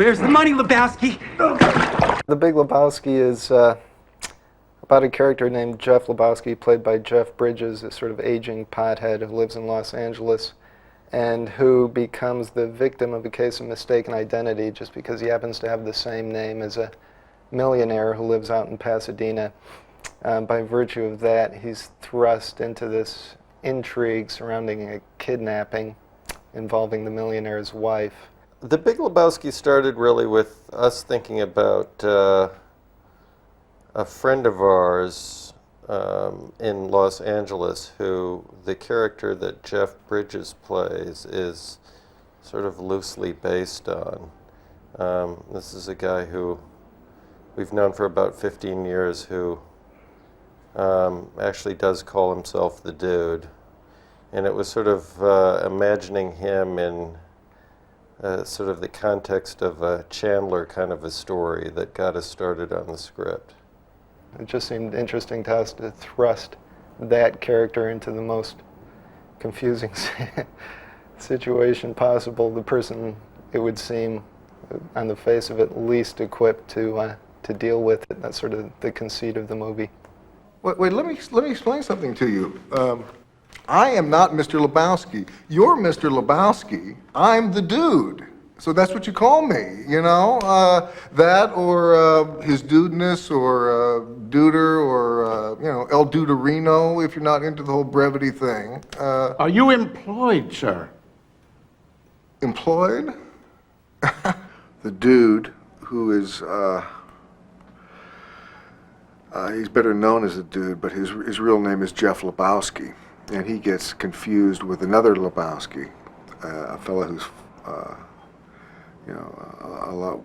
Where's the money, Lebowski? The Big Lebowski is about a character named Jeff Lebowski, played by Jeff Bridges, a sort of aging pothead who lives in Los Angeles and who becomes the victim of a case of mistaken identity just because he happens to have the same name as a millionaire who lives out in Pasadena. By virtue of that, he's thrust into this intrigue surrounding a kidnapping involving the millionaire's wife. The Big Lebowski started really with us thinking about a friend of ours in Los Angeles who the character that Jeff Bridges plays is sort of loosely based on. This is a guy who we've known for about 15 years who actually does call himself the Dude. And it was sort of imagining him in sort of the context of a Chandler kind of a story that got us started on the script. It just seemed interesting to us to thrust that character into the most confusing situation possible. The person, it would seem, on the face of it, least equipped to deal with it. That's sort of the conceit of the movie. Wait, let me explain something to you. I am not Mr. Lebowski. You're Mr. Lebowski. I'm the Dude. So that's what you call me, you know? That or his dudeness or Duder or, you know, El Duderino if you're not into the whole brevity thing. Are you employed, sir? Employed? The Dude, who is, he's better known as the Dude, but his real name is Jeff Lebowski. And he gets confused with another Lebowski, a fellow who's, you know, a lot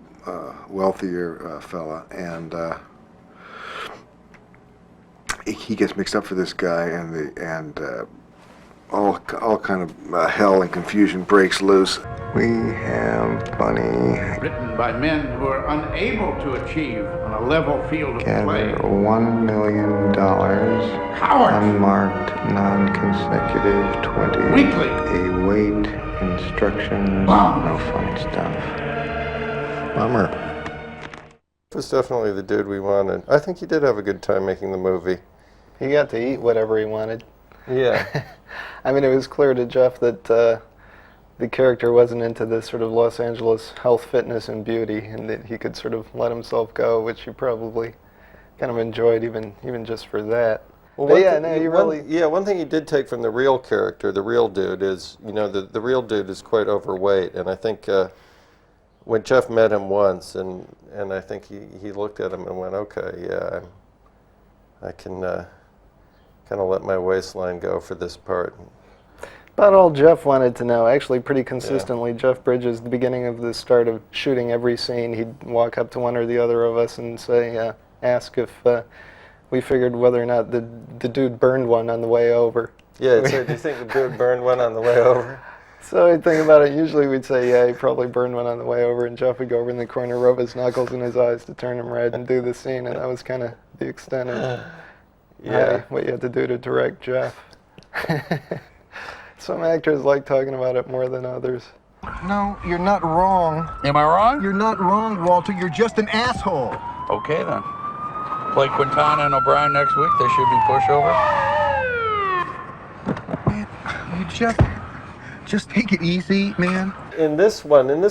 wealthier fella, and he gets mixed up for this guy, and all kind of hell and confusion breaks loose. We have money. Written by men who are unable to achieve on a level field of play. $1 million. Howard! Unmarked, non-consecutive, 20. Weekly. Await instructions. Bum. No fun stuff. Bummer. It was definitely the Dude we wanted. I think he did have a good time making the movie. He got to eat whatever he wanted. Yeah. I mean, it was clear to Jeff that the character wasn't into this sort of Los Angeles health, fitness, and beauty, and that he could sort of let himself go, which he probably kind of enjoyed even just for that. Well, one thing he did take from the real character, the real Dude, is, you know, the real Dude is quite overweight, and I think when Jeff met him once, and I think he looked at him and went, okay, yeah, I can kind of let my waistline go for this part. About all Jeff wanted to know, actually pretty consistently. Yeah. Jeff Bridges, the beginning of the start of shooting every scene, he'd walk up to one or the other of us and say, ask if we figured whether or not the Dude burned one on the way over. Yeah, so do you think the Dude burned one on the way over? So we'd think about it, usually we'd say, yeah, he probably burned one on the way over, and Jeff would go over in the corner, rub his knuckles in his eyes to turn him red and do the scene, and that was kind of the extent of what you had to do to direct Jeff. Some actors like talking about it more than others. No, you're not wrong. Am I wrong? You're not wrong, Walter. You're just an asshole. Okay, then. Play Quintana and O'Brien next week. They should be pushover. Man, you just take it easy, man. In this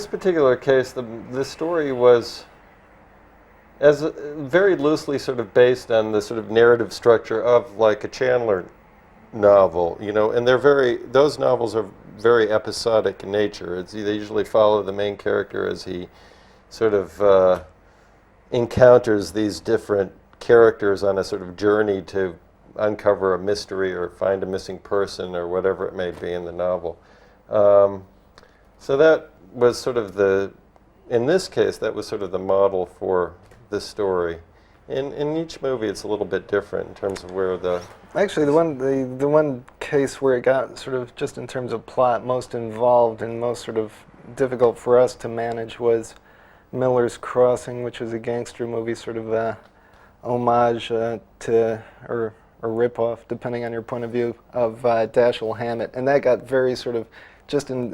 particular case, the story was very loosely sort of based on the sort of narrative structure of like a Chandler novel, you know, and those novels are very episodic in nature. They usually follow the main character as he sort of encounters these different characters on a sort of journey to uncover a mystery or find a missing person or whatever it may be in the novel. So that was sort of in this case, that was sort of the model for this story. In each movie, it's a little bit different in terms of where the... Actually, the one case where it got sort of, just in terms of plot, most involved and most sort of difficult for us to manage was Miller's Crossing, which was a gangster movie, sort of a homage to, or a ripoff, depending on your point of view, of Dashiell Hammett. And that got very sort of just in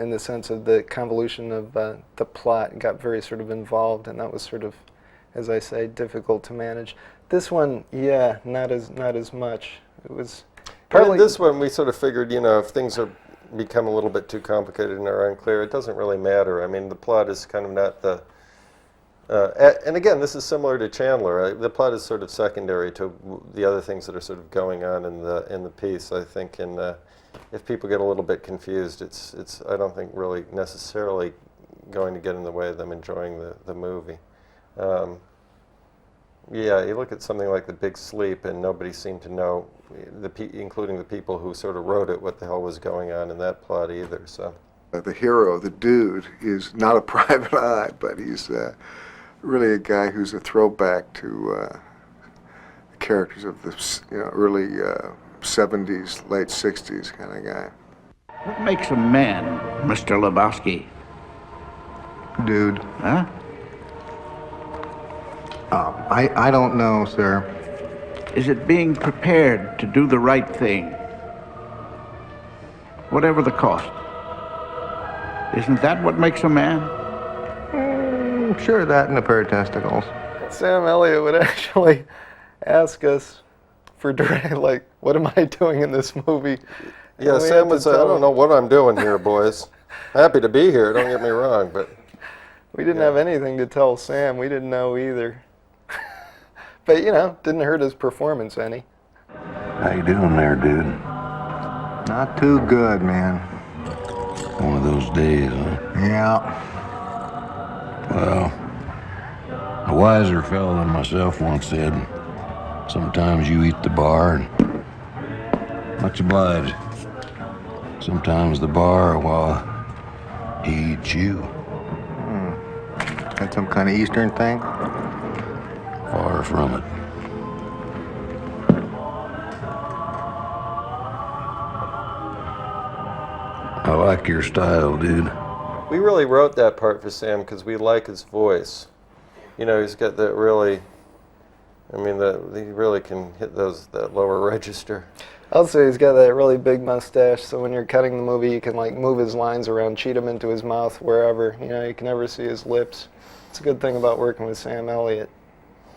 the sense of the convolution of the plot, got very sort of involved, and that was sort of, as I say, difficult to manage. This one, yeah, not as much. It was partly this one we sort of figured, you know, if things are become a little bit too complicated and are unclear, it doesn't really matter. I mean, the plot is kind of not the. And again, this is similar to Chandler. Right? The plot is sort of secondary to the other things that are sort of going on in the piece. I think, and if people get a little bit confused, it's I don't think really necessarily going to get in the way of them enjoying the movie. Yeah, you look at something like The Big Sleep, and nobody seemed to know, including the people who sort of wrote it, what the hell was going on in that plot either. So The hero, the dude, is not a private eye, but he's really a guy who's a throwback to the characters of the early 70s, late 60s kind of guy. What makes a man, Mr. Lebowski? Dude. Huh? I don't know, sir. Is it being prepared to do the right thing? Whatever the cost. Isn't that what makes a man? Sure, that and a pair of testicles. Sam Elliott would actually ask us for direct, like, what am I doing in this movie? yeah, And we Sam had would to say, I tell don't him. know what I'm doing here, boys. Happy to be here. Don't get me wrong, but We didn't have anything to tell Sam. We didn't know either. But, you know, didn't hurt his performance any. How you doing there, dude? Not too good, man. One of those days, huh? Yeah. Well, a wiser fellow than myself once said, sometimes you eat the bar and much obliged. Sometimes the bar while he eats you. That some kind of Eastern thing? Far from it. I like your style, dude. we really wrote that part for Sam because we like his voice. You know, he's got that really, I mean, he really can hit that lower register. Also, he's got that really big mustache, so when you're cutting the movie, you can, like, move his lines around, cheat him into his mouth, wherever. You know, you can never see his lips. It's a good thing about working with Sam Elliott.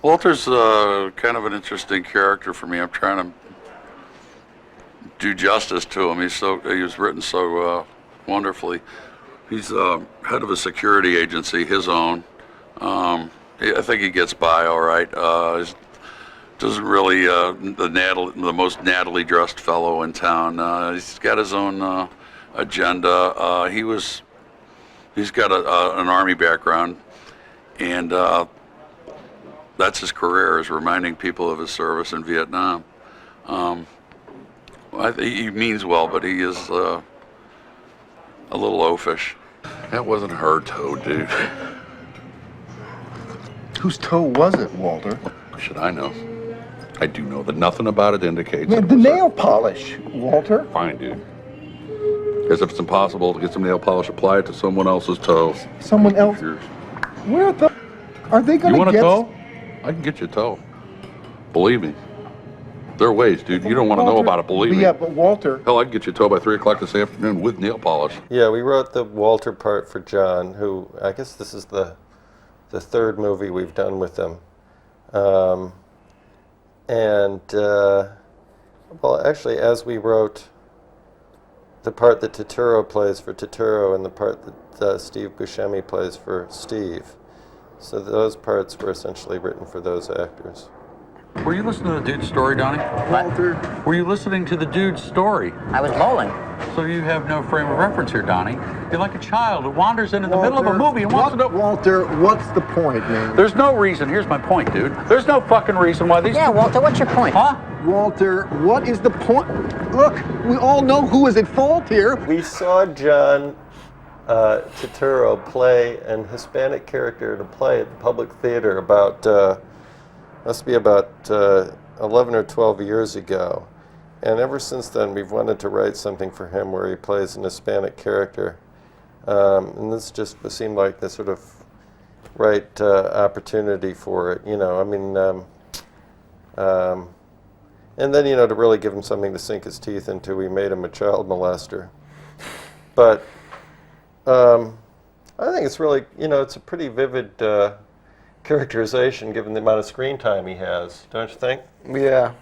Walter's kind of an interesting character for me. I'm trying to do justice to him. He was written so wonderfully. He's head of a security agency, his own. I think he gets by all right. Doesn't really the most nattily dressed fellow in town. He's got his own agenda. He's got an army background, and that's his career, is reminding people of his service in Vietnam. I think he means well, but he is a little oafish. That wasn't her toe, dude. Whose toe was it, Walter? Should I know? I do know that nothing about it indicates. Man, it the was nail polish, Walter. fine, dude. As if it's impossible to get some nail polish applied to someone else's toe. Someone else. Yours. Where the? Are they You gonna want a get? toe? I can get you a toe. Believe me. There are ways, dude. You don't want to know Walter, about it, believe me. Yeah, but Walter. Hell, I can get you a toe by 3 o'clock this afternoon with nail polish. Yeah, we wrote the Walter part for John, who I guess this is the third movie we've done with him. Well, actually, as we wrote the part that Turturro plays for Turturro and the part that Steve Buscemi plays for Steve, so those parts were essentially written for those actors. Were you listening to the dude's story, Donnie? Walter. Were you listening to the dude's story? I was bowling. So you have no frame of reference here, Donnie. You're like a child who wanders into the middle of a movie and wants to know. Walter, what's the point, man? There's no reason. Here's my point, dude. There's no fucking reason why these. Yeah, Walter, what's your point? Huh? Walter, what is the point? Look, we all know who is at fault here. We saw John Turturro play an Hispanic character in a play at the Public Theater must be about 11 or 12 years ago. And ever since then, we've wanted to write something for him where he plays an Hispanic character. And this just seemed like the sort of right opportunity for it, you know. I mean, and then, you know, to really give him something to sink his teeth into, we made him a child molester. but I think it's really, it's a pretty vivid characterization given the amount of screen time he has, don't you think? Yeah,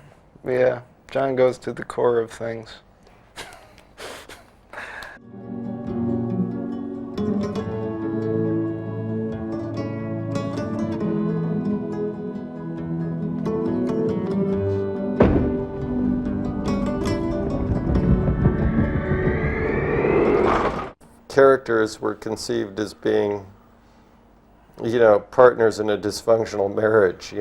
yeah. John goes to the core of things. Characters were conceived as being, partners in a dysfunctional marriage,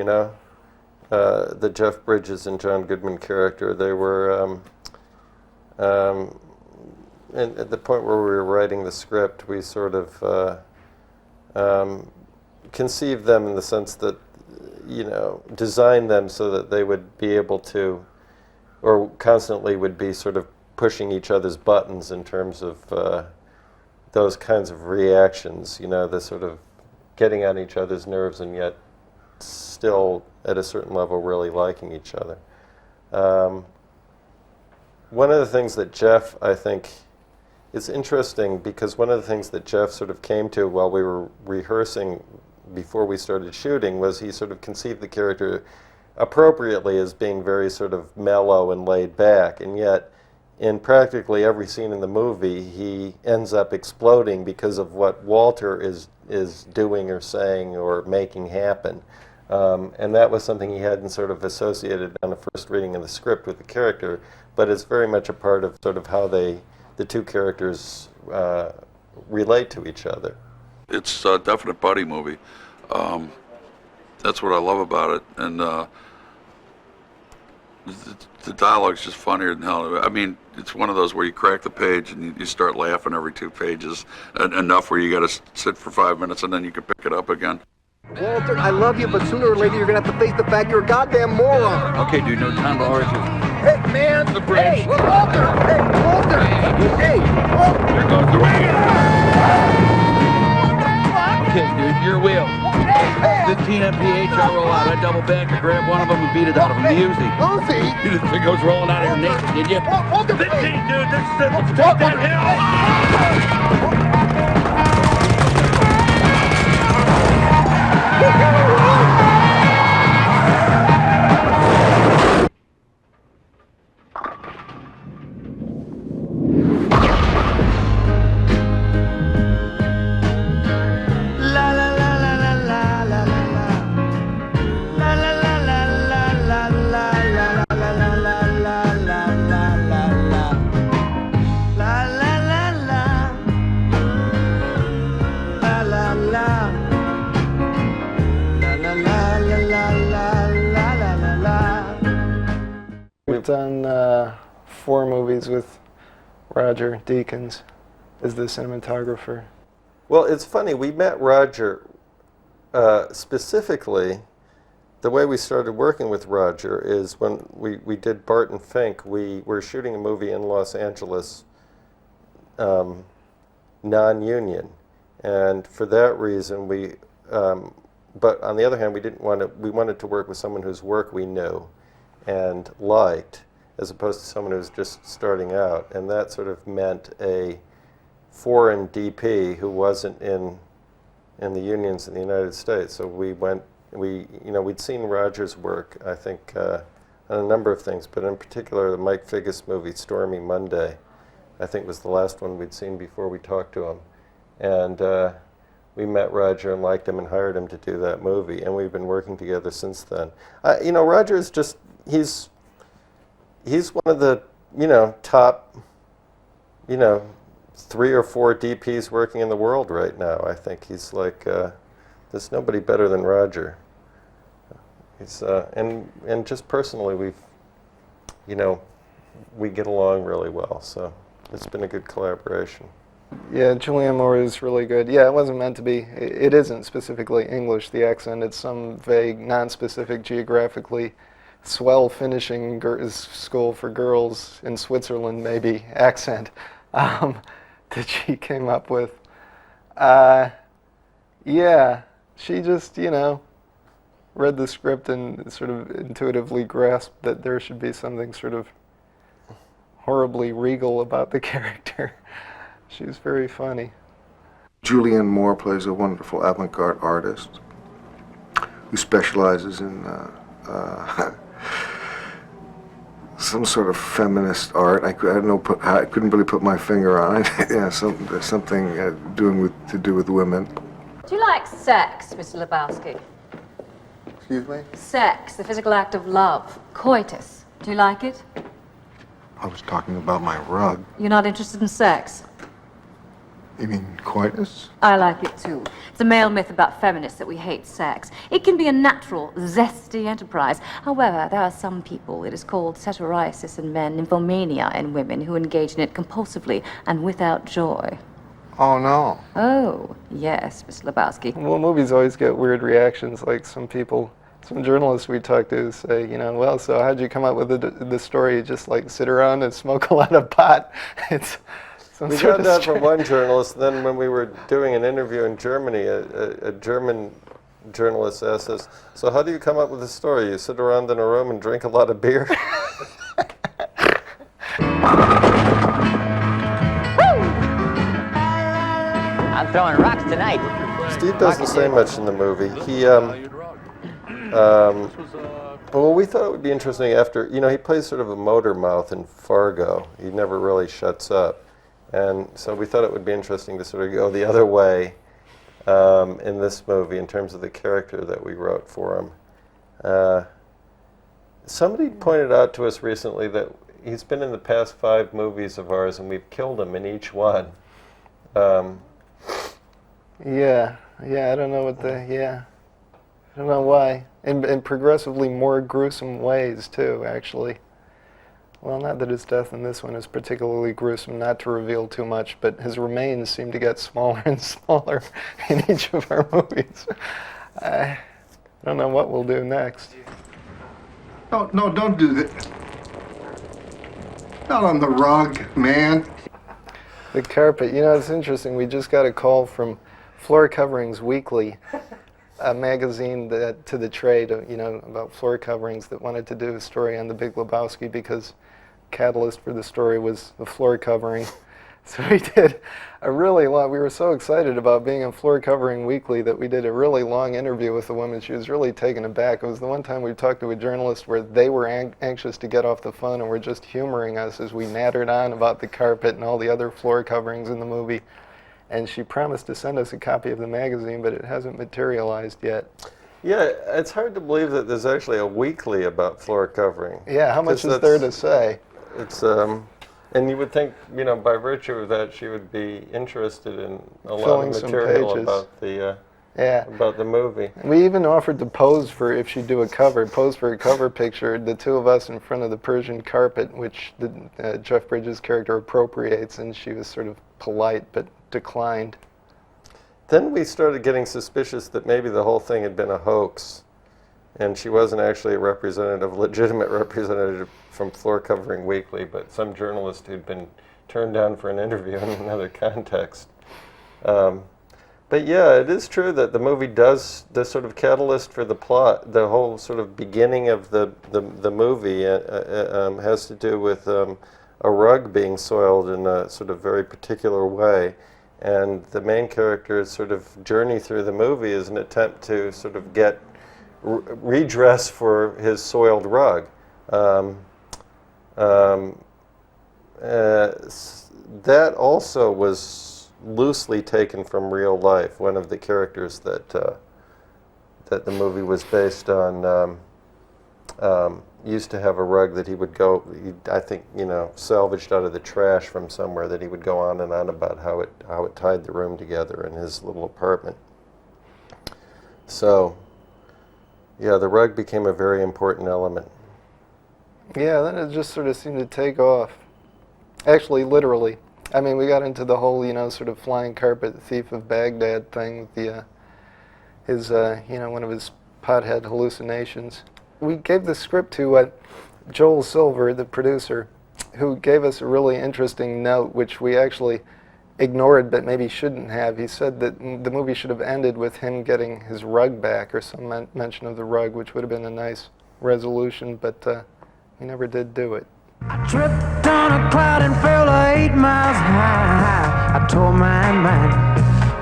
the Jeff Bridges and John Goodman character, they were, and at the point where we were writing the script, we sort of conceived them in the sense that, designed them so that they would be able to, or constantly would be sort of pushing each other's buttons in terms of those kinds of reactions, the sort of getting on each other's nerves and yet still at a certain level really liking each other. One of the things that Jeff, I think, is interesting because one of the things that Jeff sort of came to while we were rehearsing before we started shooting was he sort of conceived the character appropriately as being very sort of mellow and laid back, and yet in practically every scene in the movie, he ends up exploding because of what Walter is doing or saying or making happen. And that was something he hadn't sort of associated on the first reading of the script with the character, but it's very much a part of sort of how the two characters relate to each other. It's a definite buddy movie. That's what I love about it. And the dialogue's just funnier than hell. I mean, it's one of those where you crack the page and you start laughing every 2 pages, enough where you got to sit for 5 minutes and then you can pick it up again. Walter, I love you, but sooner or later you're gonna have to face the fact you're a goddamn moron. Okay, dude, no time to argue. Hey, man! The bridge! Hey, Walter! Hey, Walter! Hey, Walter! There goes the wheel! Okay, dude, your wheel. 15 mph, I roll out. I double back, I grab one of them and beat it out of him. Easy. Lucy! You didn't think I was rolling out of here naked, did you? Walter, 15, dude, this is it. Let's take that hill! We've done 4 movies with Roger Deakins as the cinematographer. Well, it's funny, we met Roger specifically. The way we started working with Roger is when we did Barton Fink, we were shooting a movie in Los Angeles, non-union. And for that reason, but on the other hand, we wanted to work with someone whose work we knew and liked, as opposed to someone who was just starting out. And that sort of meant a foreign DP who wasn't in the unions in the United States. So we'd seen Roger's work, I think, on a number of things, but in particular the Mike Figgis movie, Stormy Monday, I think was the last one we'd seen before we talked to him. And we met Roger and liked him and hired him to do that movie, and we've been working together since then. Roger is just, he's one of the, top, 3 or 4 DPs working in the world right now. I think he's like, there's nobody better than Roger. He's, and just personally, we get along really well, so it's been a good collaboration. Yeah, Julianne Moore is really good. Yeah, it wasn't meant to be. It isn't specifically English, the accent. It's some vague, non-specific, geographically swell finishing school for girls in Switzerland, maybe, accent that she came up with. Yeah, she just, read the script and sort of intuitively grasped that there should be something sort of horribly regal about the character. She's very funny. Julianne Moore plays a wonderful avant-garde artist who specializes in some sort of feminist art. I couldn't really put my finger on it. Yeah, something to do with women. Do you like sex, Mr. Lebowski? Excuse me? Sex, the physical act of love, coitus. Do you like it? I was talking about my rug. You're not interested in sex? You mean coitus? I like it too. It's a male myth about feminists that we hate sex. It can be a natural, zesty enterprise. However, there are some people, it is called satyriasis in men, nymphomania in women, who engage in it compulsively and without joy. Oh, no. Oh, yes, Mr. Lebowski. Well, movies always get weird reactions, like some journalists we talk to say, well, so how'd you come up with the story? You just like sit around and smoke a lot of pot? It's we got that from one journalist. Then when we were doing an interview in Germany, a German journalist asked us, so how do you come up with a story? You sit around in a room and drink a lot of beer? I'm throwing rocks tonight. Steve doesn't say much in the movie. Well, we thought it would be interesting after, he plays sort of a motor mouth in Fargo. He never really shuts up. And so we thought it would be interesting to sort of go the other way in this movie in terms of the character that we wrote for him. Somebody pointed out to us recently that he's been in the past 5 movies of ours and we've killed him in each one. Yeah, I don't know I don't know why. In progressively more gruesome ways, too, actually. Well, not that his death in this one is particularly gruesome, not to reveal too much, but his remains seem to get smaller and smaller in each of our movies. I don't know what we'll do next. No, don't do that. Not on the rug, man. The carpet, it's interesting. We just got a call from Floor Coverings Weekly, a magazine to the trade, about floor coverings, that wanted to do a story on The Big Lebowski because catalyst for the story was the floor covering. So we did a really long, we were so excited about being on Floor Covering Weekly that we did a really long interview with the woman. She was really taken aback. It was the one time we talked to a journalist where they were anxious to get off the phone and were just humoring us as we nattered on about the carpet and all the other floor coverings in the movie. And she promised to send us a copy of the magazine, but it hasn't materialized yet. Yeah, it's hard to believe that there's actually a weekly about floor covering. Yeah, how much is there to say? It's and you would think, by virtue of that, she would be interested in a lot of material about the about the movie. We even offered to pose for a cover picture, the two of us in front of the Persian carpet, which Jeff Bridges' character appropriates, and she was sort of polite but declined. Then we started getting suspicious that maybe the whole thing had been a hoax, and she wasn't actually a legitimate representative from Floor Covering Weekly, but some journalist who'd been turned down for an interview in another context. But yeah, it is true that the movie does, the sort of catalyst for the plot, the whole sort of beginning of the movie has to do with a rug being soiled in a sort of very particular way. And the main character's sort of journey through the movie is an attempt to sort of get redress for his soiled rug. That also was loosely taken from real life. One of the characters that the movie was based on used to have a rug that he would I think, salvaged out of the trash from somewhere, that he would go on and on about how it tied the room together in his little apartment. So, yeah, the rug became a very important element. Yeah, then it just sort of seemed to take off. Actually, literally. I mean, we got into the whole, sort of flying carpet thief of Baghdad thing with his one of his pothead hallucinations. We gave the script to Joel Silver, the producer, who gave us a really interesting note, which we actually ignored but maybe shouldn't have. He said that the movie should have ended with him getting his rug back, or some mention of the rug, which would have been a nice resolution, but he never did do it. I tripped on a cloud and fell 8 miles high. I tore my mind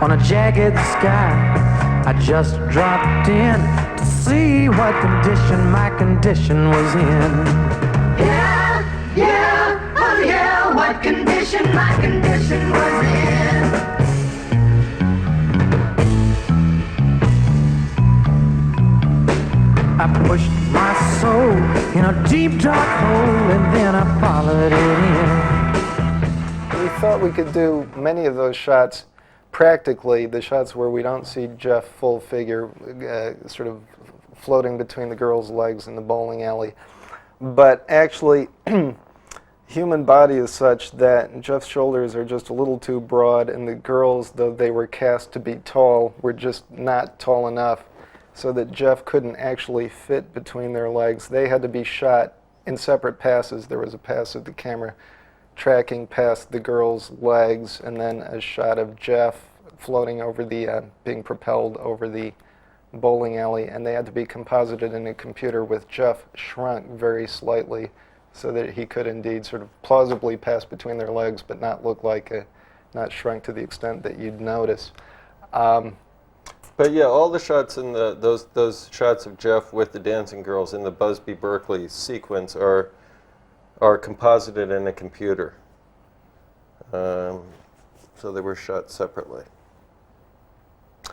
on a jagged sky. I just dropped in to see what condition my condition was in. Yeah, yeah, oh yeah, what condition my condition was in. I pushed my soul in a deep dark hole and then I followed it in. We thought we could do many of those shots practically, the shots where we don't see Jeff full figure sort of floating between the girl's legs in the bowling alley. But actually, human body is such that Jeff's shoulders are just a little too broad, and the girls, though they were cast to be tall, were just not tall enough, so that Jeff couldn't actually fit between their legs. They had to be shot in separate passes. There was a pass of the camera tracking past the girl's legs, and then a shot of Jeff floating over the, being propelled over the bowling alley, and they had to be composited in a computer with Jeff shrunk very slightly so that he could indeed sort of plausibly pass between their legs but not look like not shrunk to the extent that you'd notice. But yeah, all the shots in those shots of Jeff with the dancing girls in the Busby Berkeley sequence are composited in a computer. So they were shot separately.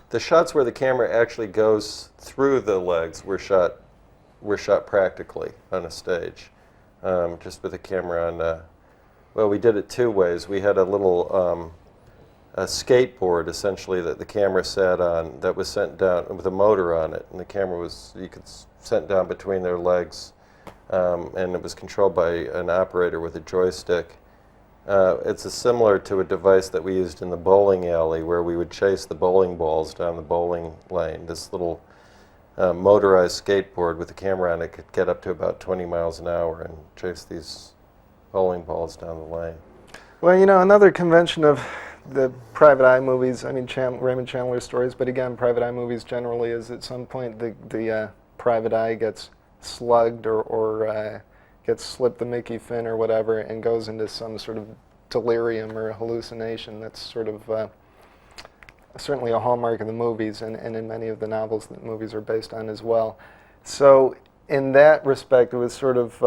The shots where the camera actually goes through the legs were shot practically on a stage, just with the camera on. Well, we did it two ways. We had a little a skateboard essentially that the camera sat on that was sent down with a motor on it, and the camera was sent down between their legs, and it was controlled by an operator with a joystick. It's similar to a device that we used in the bowling alley where we would chase the bowling balls down the bowling lane. This little motorized skateboard with a camera on it could get up to about 20 miles an hour and chase these bowling balls down the lane. Well, you know, another convention of the private eye movies, I mean Raymond Chandler stories, but again, private eye movies generally is at some point the private eye gets slugged or gets slipped the Mickey fin or whatever and goes into some sort of delirium or hallucination. That's sort of certainly a hallmark of the movies and in many of the novels that movies are based on as well. So in that respect, it was sort of,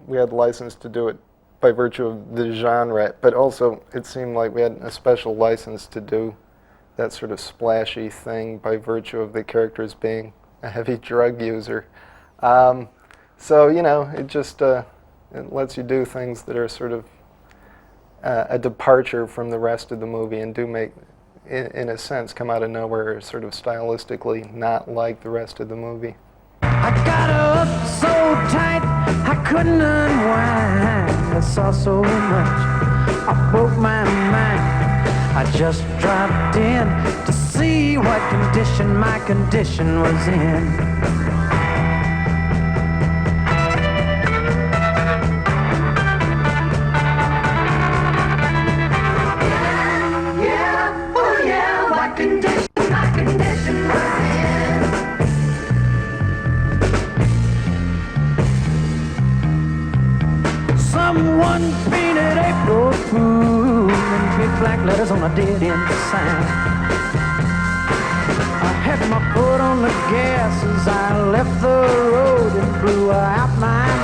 we had license to do it by virtue of the genre, but also it seemed like we had a special license to do that sort of splashy thing by virtue of the characters being a heavy drug user. So, you know, it just it lets you do things that are sort of a departure from the rest of the movie and do make, in a sense, come out of nowhere, sort of stylistically not like the rest of the movie. I got up so tight I couldn't unwind. I saw so much, I broke my mind. I just dropped in to see what condition my condition was in. Yeah, oh yeah, what condition my condition was in. Someone painted April Fool in big black letters on a dead-end sign. I had my foot on the gas as I left the road and blew out my